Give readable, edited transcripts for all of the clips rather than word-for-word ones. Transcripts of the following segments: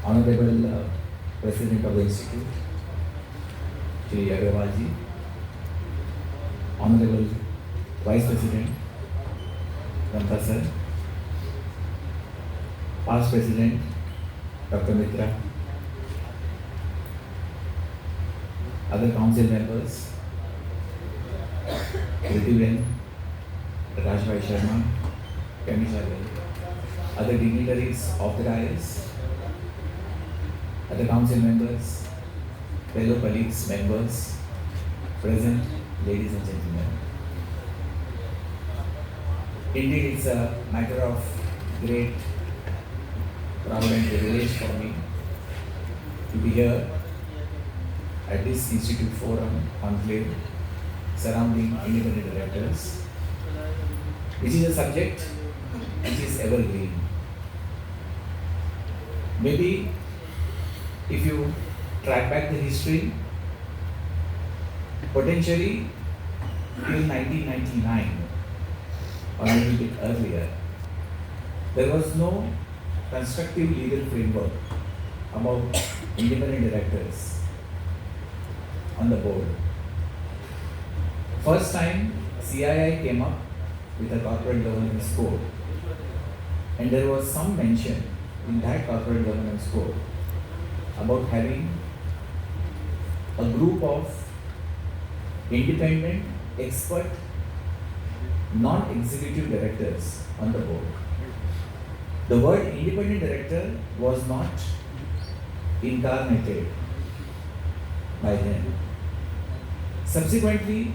Honorable President of the Institute, Shri Agrawal ji, Honorable Vice President, Rampa sir, Past President, Dr. Mitra, other council members, Ritiben, Rajbhai Sharma, Kamisha, other dignitaries of the dais, other council members, fellow colleagues, members, present, ladies and gentlemen. Indeed, it's a matter of great pride and privilege for me to be here at this Institute Forum conclave surrounding independent directors, which is a subject which is evergreen. Maybe if you track back the history, potentially till 1999 or a little bit earlier, there was no constructive legal framework about independent directors on the board. First time CII came up with a corporate governance code, and there was some mention in that corporate governance code about having a group of independent, expert, non-executive directors on the board. The word independent director was not incarnated by them. Subsequently,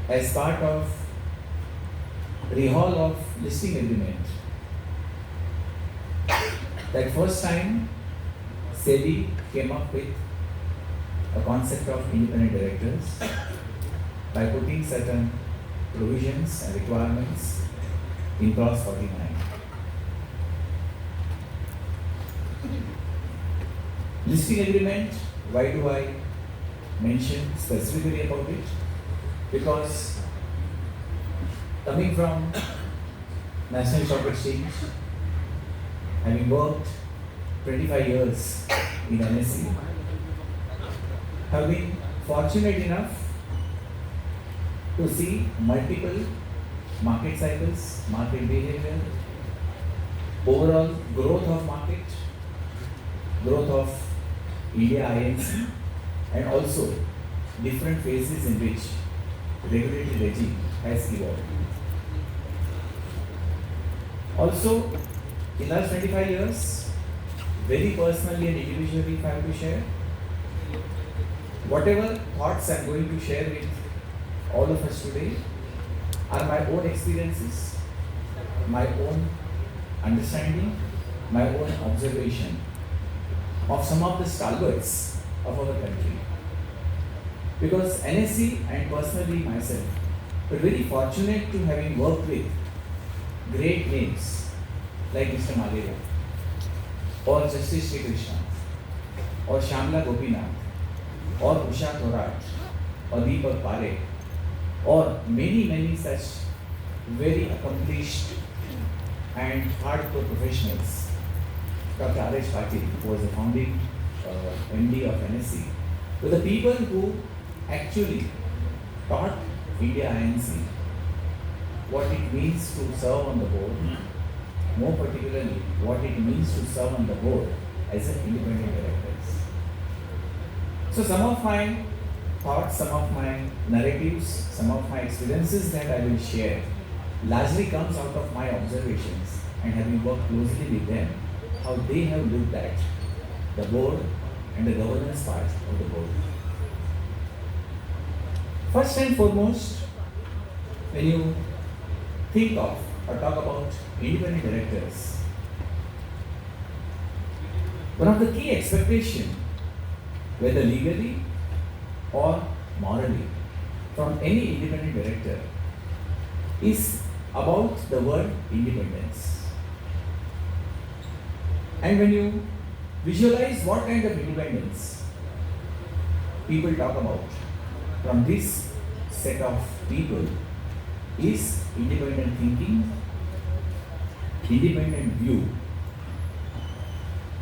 as part of rehaul of listing agreement, that first time SEBI came up with a concept of independent directors by putting certain provisions and requirements in clause 49. Listing agreement, why do I mention specifically about it? Because coming from National Stock Exchange, having worked 25 years in NSE, have been fortunate enough to see multiple market cycles, market behavior, overall growth of market, growth of India INC, and also different phases in which regulatory regime has evolved. Also, in the last 25 years, very personally and individually, if I have to share, whatever thoughts I am going to share with all of us today are my own experiences, my own understanding, my own observation of some of the stalwarts of our country. Because NSE and personally myself were very fortunate to having worked with great names like Mr. Malera or Justice Sri Krishna or Shamla Gopinath or Usha Thorat or Deepak Parekh or many such very accomplished and hardcore professionals. Dr. R.H. Patil, who was the founding MD of NSE, were the people who actually taught India INC what it means to serve on the board, more particularly what it means to serve on the board as an independent directors. So some of my thoughts, some of my narratives, some of my experiences that I will share largely comes out of my observations and having worked closely with them, how they have looked at the board and the governance part of the board. First and foremost, when you think of or talk about independent directors, one of the key expectations, whether legally or morally, from any independent director is about the word independence. And when you visualize what kind of independence people talk about from this set of people is independent thinking, independent view,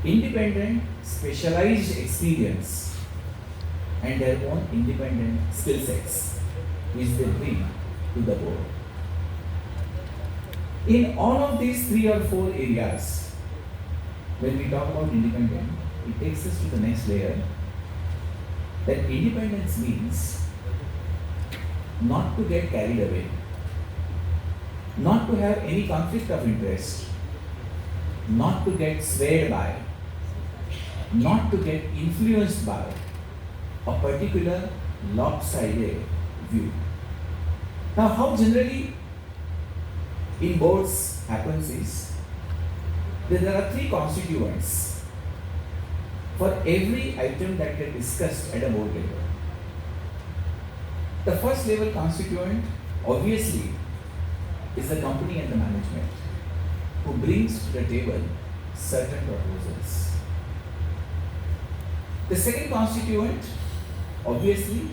independent, specialized experience and their own independent skill sets which they bring to the board. In all of these 3 or 4 areas, when we talk about independent, it takes us to the next layer, that independence means not to get carried away, not to have any conflict of interest, not to get swayed by, not to get influenced by a particular lopsided view. Now, how generally in boards happens is that there are 3 constituents for every item that gets discussed at a board level. The first level constituent obviously is the company and the management who brings to the table certain proposals. The second constituent obviously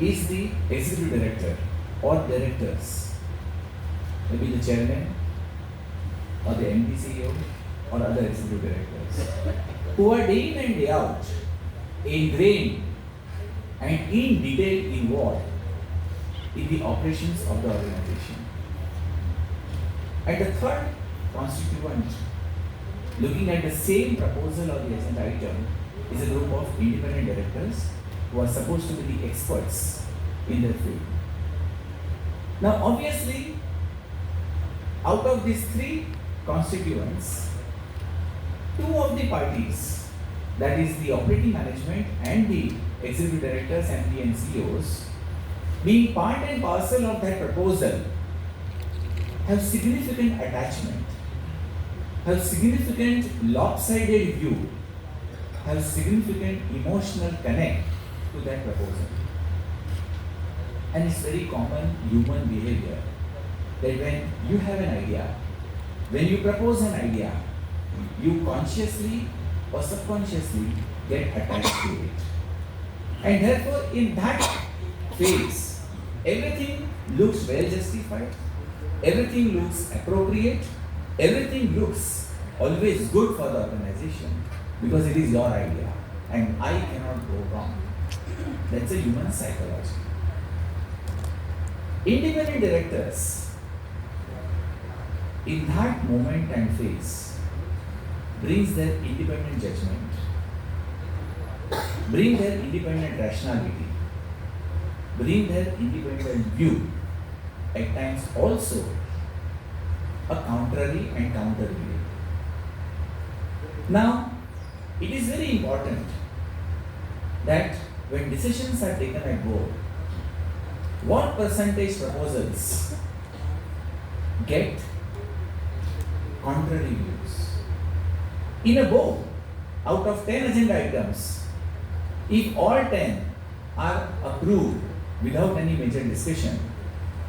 is the executive director or directors, maybe the chairman or the MD CEO or other executive directors, who are day in and day out ingrained and in detail involved in the operations of the organization. And the third constituent, looking at the same proposal or the agenda item, is a group of independent directors who are supposed to be the experts in their field. Now, obviously, out of these 3 constituents, 2 of the parties, that is the operating management and the executive directors, MD and CEOs, being part and parcel of that proposal, have significant attachment, have significant lopsided view, have significant emotional connect to that proposal. And it's very common human behavior that when you have an idea, when you propose an idea, you consciously or subconsciously get attached to it. And therefore, in that phase, everything looks well justified, everything looks appropriate, everything looks always good for the organization because it is your idea and I cannot go wrong. That's a human psychology. Independent directors, in that moment and phase, brings their independent judgment, bring their independent rationality, bring their independent view, at times also a contrary and counter view. Now, it is very important that when decisions are taken at board, what percentage proposals get contrary views. In a board, out of 10 agenda items, if all 10 are approved without any major discussion,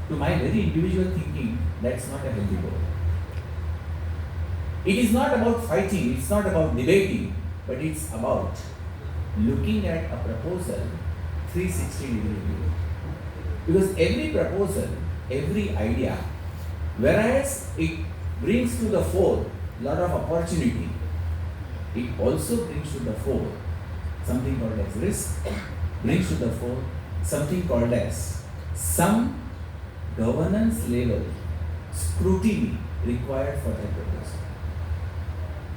to my very individual thinking, that's not a healthy board. It is not about fighting, it's not about debating, but it's about looking at a proposal 360-degree view. Because every proposal, every idea, whereas it brings to the fore a lot of opportunity, it also brings to the fore something called as risk, brings to the fore something called as some governance level scrutiny required for that proposal.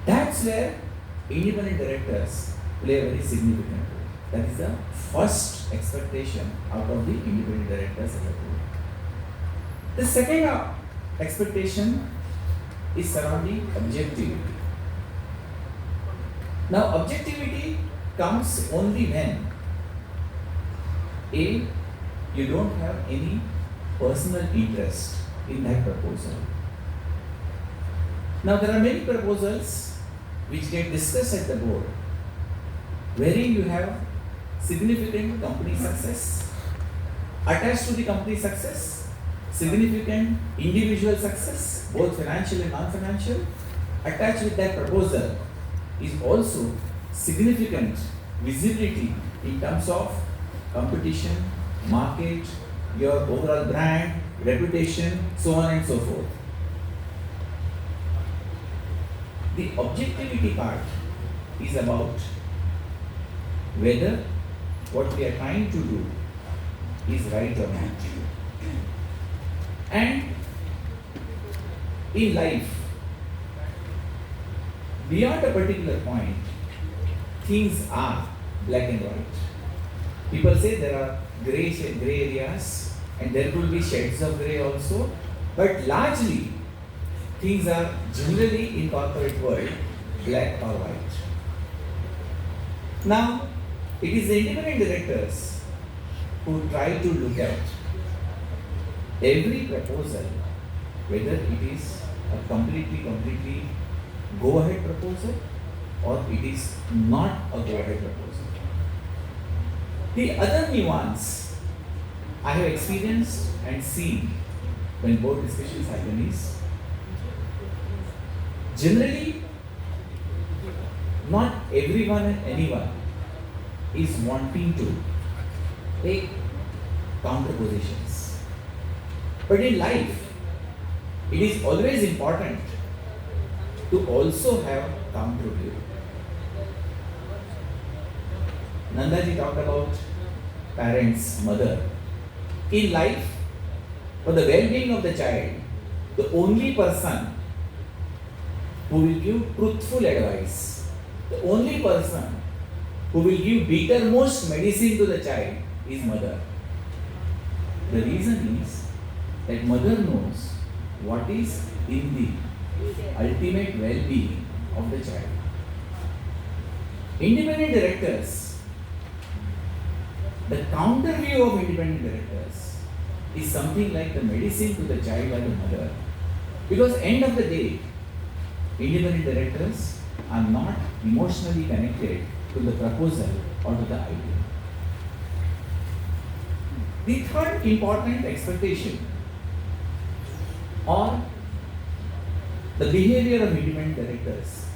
That's where independent directors play a very significant role. That is the first expectation out of the independent directors as a group. The second expectation is surrounding objectivity. Now, objectivity comes only when A, you don't have any personal interest in that proposal. Now, there are many proposals which get discussed at the board, wherein you have significant company success, attached to the company success, significant individual success, both financial and non-financial. Attached with that proposal is also significant visibility in terms of competition, market, your overall brand, reputation, so on and so forth. The objectivity part is about whether what we are trying to do is right or not. And in life, beyond a particular point, things are black and white. People say there are gray areas and there will be shades of gray also, but largely things are generally in corporate world black or white. Now, it is the independent directors who try to look at every proposal, whether it is a completely go-ahead proposal or it is not a go-ahead proposal. The other nuance I have experienced and seen when board discussions happen is generally not everyone and anyone is wanting to take counter positions. But in life, it is always important to also have counter view. Nandaji talked about parents, mother. In life, for the well-being of the child, the only person who will give truthful advice, the only person who will give bittermost medicine to the child is mother. The reason is that mother knows what is in the ultimate well-being of the child. Independent directors, the counter view of independent directors is something like the medicine to the child and the mother. Because end of the day, independent directors are not emotionally connected to the proposal or to the idea. The third important expectation or the behavior of independent directors,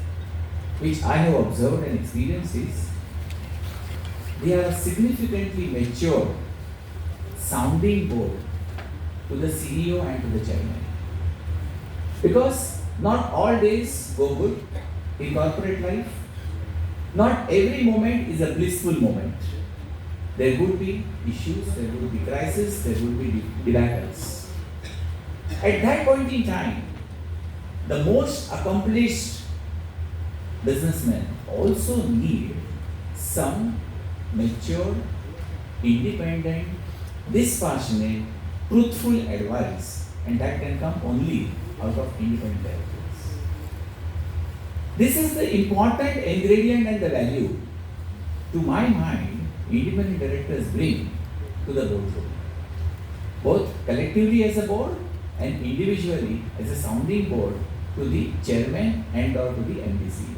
which I have observed and experienced, is they are significantly mature sounding board to the CEO and to the chairman. Because not all days go good in corporate life. Not every moment is a blissful moment. There would be issues, there would be crises, there would be debacles. At that point in time, the most accomplished businessmen also need some mature, independent, dispassionate, truthful advice, and that can come only out of independent directors. This is the important ingredient and the value, to my mind, independent directors bring to the boardroom, both collectively as a board and individually as a sounding board to the chairman and or to the MD CEO.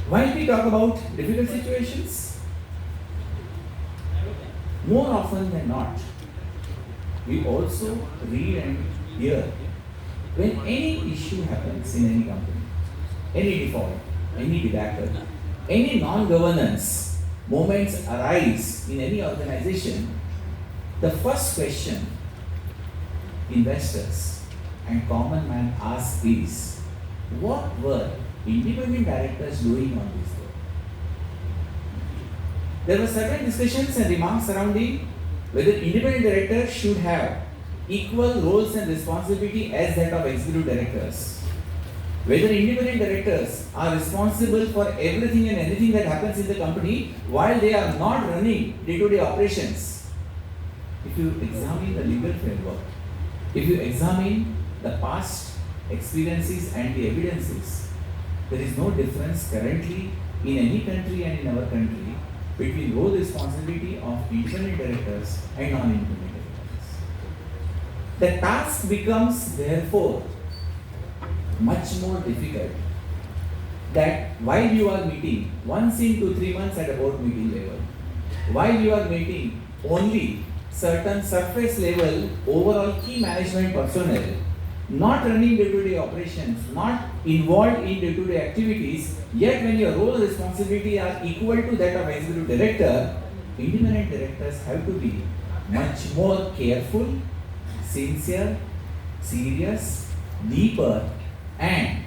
While we talk about difficult situations, more often than not, we also read and hear when any issue happens in any company, any default, any debacle, any non-governance moments arise in any organization, the first question investors and common man ask is, what were independent directors doing on this board? There were certain discussions and remarks surrounding whether independent directors should have equal roles and responsibility as that of executive directors. Whether independent directors are responsible for everything and anything that happens in the company while they are not running day-to-day operations. If you examine the legal framework, if you examine the past experiences and the evidences, there is no difference currently in any country and in our country between role responsibility of independent directors and non-independent directors. The task becomes therefore much more difficult that while you are meeting once in 2-3 months at a board meeting level, while you are meeting only certain surface level overall key management personnel, not running day-to-day operations, not involved in day-to-day activities, yet when your role and responsibility are equal to that of executive director, independent directors have to be much more careful, sincere, serious, deeper and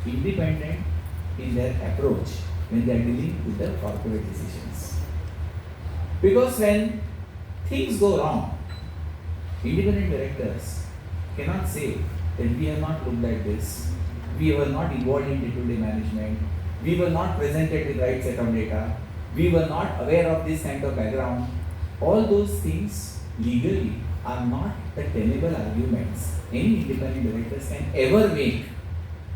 independent in their approach when they are dealing with the corporate decisions. Because when things go wrong, independent directors cannot say that we have not looked at this, we were not involved in day-to-day management, we were not presented with the right set of data, we were not aware of this kind of background. All those things legally are not the tenable arguments any independent directors can ever make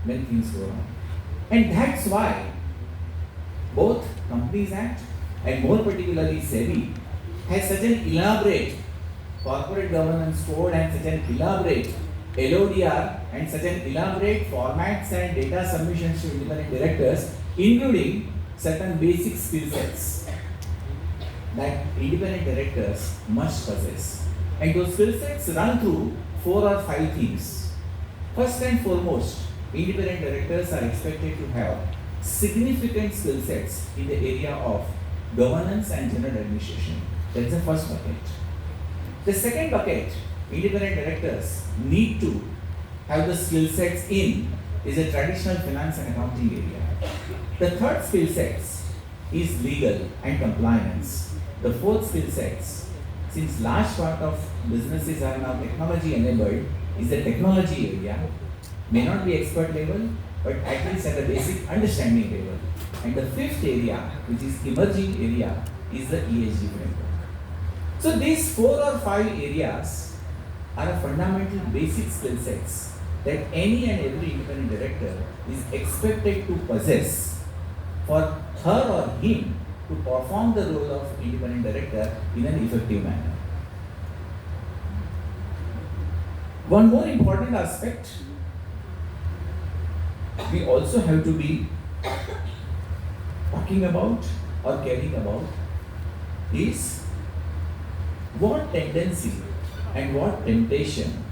when things go wrong. And that's why both Companies Act and more particularly SEBI has such an elaborate corporate governance code and such an elaborate LODR and such an elaborate formats and data submissions to independent directors, including certain basic skill sets that independent directors must possess. And those skill sets run through 4 or 5 things. First and foremost, independent directors are expected to have significant skill sets in the area of governance and general administration. That's the first bucket. The second bucket, independent directors need to have the skill sets in is a traditional finance and accounting area. The third skill sets is legal and compliance. The fourth skill sets, since large part of businesses are now technology enabled, is the technology area. May not be expert level, but at least at a basic understanding level. And the fifth area, which is emerging area, is the ESG framework. So these 4 or 5 areas are a fundamental basic skill sets that any and every independent director is expected to possess for her or him to perform the role of independent director in an effective manner. One more important aspect we also have to be talking about or caring about is what tendency and what temptation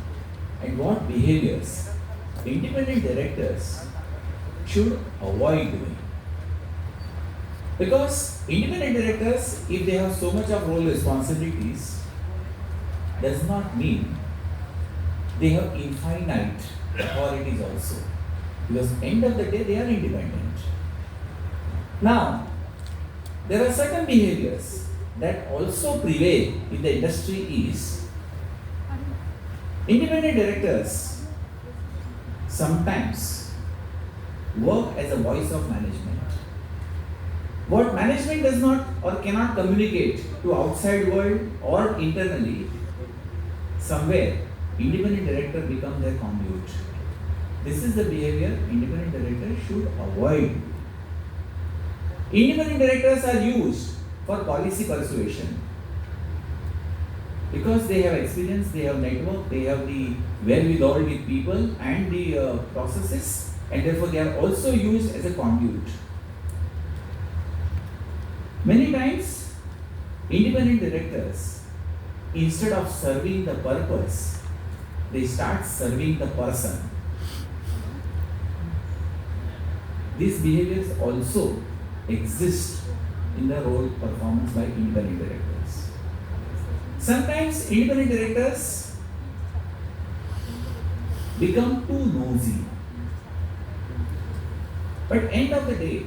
and what behaviors independent directors should avoid doing. Because independent directors, if they have so much of role responsibilities, does not mean they have infinite authorities also. Because end of the day, they are independent. Now, there are certain behaviors that also prevail in the industry is independent directors sometimes work as a voice of management. What management does not or cannot communicate to outside world or internally, somewhere independent director become their conduit. This is the behavior independent directors should avoid. Independent directors are used for policy persuasion because they have experience, they have network, they have the wherewithal with people and the processes, and therefore they are also used as a conduit. Many times, independent directors, instead of serving the purpose, they start serving the person. These behaviors also exist in the role performance by independent directors. Sometimes independent directors become too nosy. But end of the day,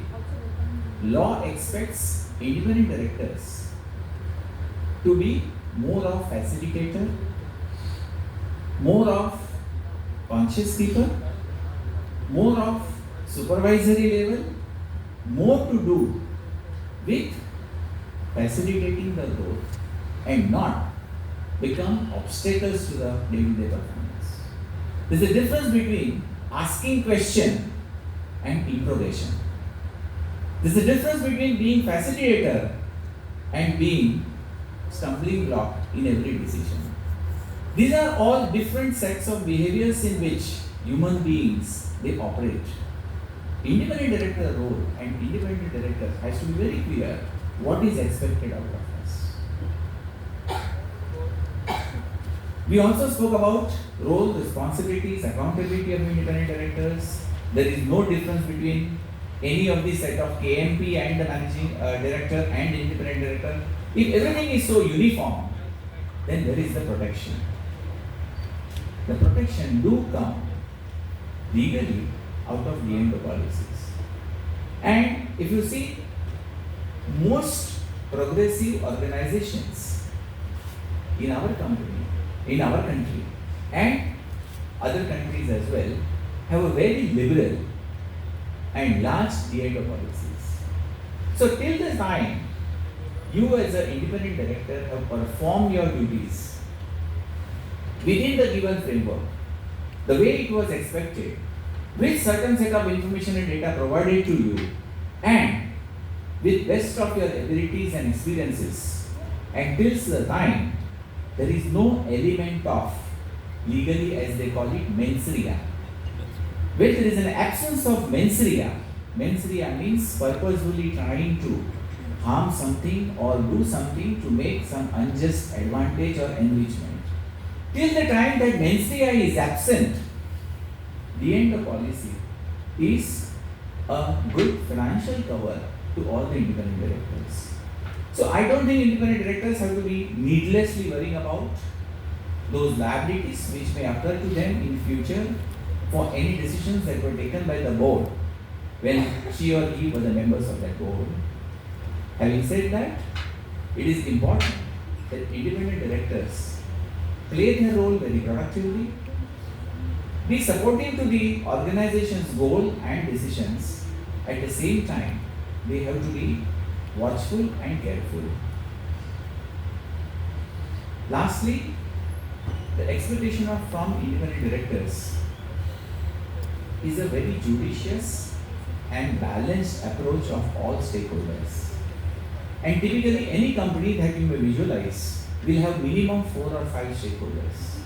law expects independent directors to be more of facilitator, more of conscious keeper, more of supervisory level, more to do with facilitating the growth and not become obstacles to the day-to-day performance. There is a difference between asking question and interrogation. There is a difference between being facilitator and being stumbling block in every decision. These are all different sets of behaviors in which human beings they operate. Independent director role and independent director has to be very clear what is expected out of us. We also spoke about role, responsibilities, accountability of independent directors. There is no difference between any of the set of KMP and the managing director and independent director. If everything is so uniform, then there is the protection. The protection do come legally out of D&O policies. And if you see, most progressive organizations in our company, in our country, and other countries as well, have a very liberal and large D&O policies. So till the time you as an independent director have performed your duties within the given framework, the way it was expected, with certain set of information and data provided to you, and with best of your abilities and experiences, and till the time there is no element of legally, as they call it, mens rea. When there is an absence of mens rea means purposefully trying to harm something or do something to make some unjust advantage or enrichment. Till the time that mens rea is absent, D&O policy is a good financial cover to all the independent directors. So I don't think independent directors have to be needlessly worrying about those liabilities which may occur to them in future for any decisions that were taken by the board when she or he were the members of that board. Having said that, it is important that independent directors play their role very productively, be supportive to the organization's goal and decisions. At the same time, they have to be watchful and careful. Lastly, the expectation from independent directors is a very judicious and balanced approach of all stakeholders. And typically, any company that you may visualize will have minimum 4 or 5 stakeholders,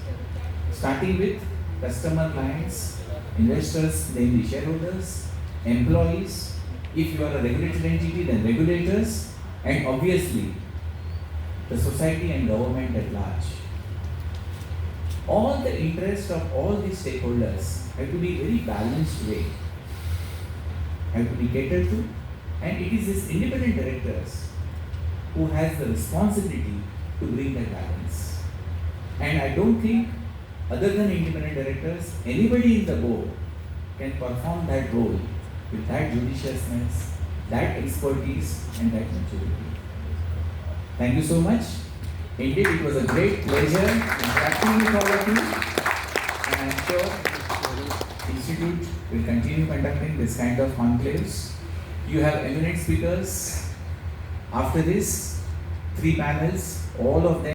starting with customer, clients, investors, namely shareholders, employees, if you are a regulated entity, then regulators, and obviously the society and government at large. All the interests of all these stakeholders have to be very balanced way, have to be catered to, and it is these independent directors who has the responsibility to bring that balance. And I don't think, other than independent directors, anybody in the board can perform that role with that judiciousness, that expertise, and that maturity. Thank you so much. Indeed, it was a great pleasure interacting with all of you, and I'm sure the Institute will continue conducting this kind of conclaves. You have eminent speakers. After this, 3 panels, all of them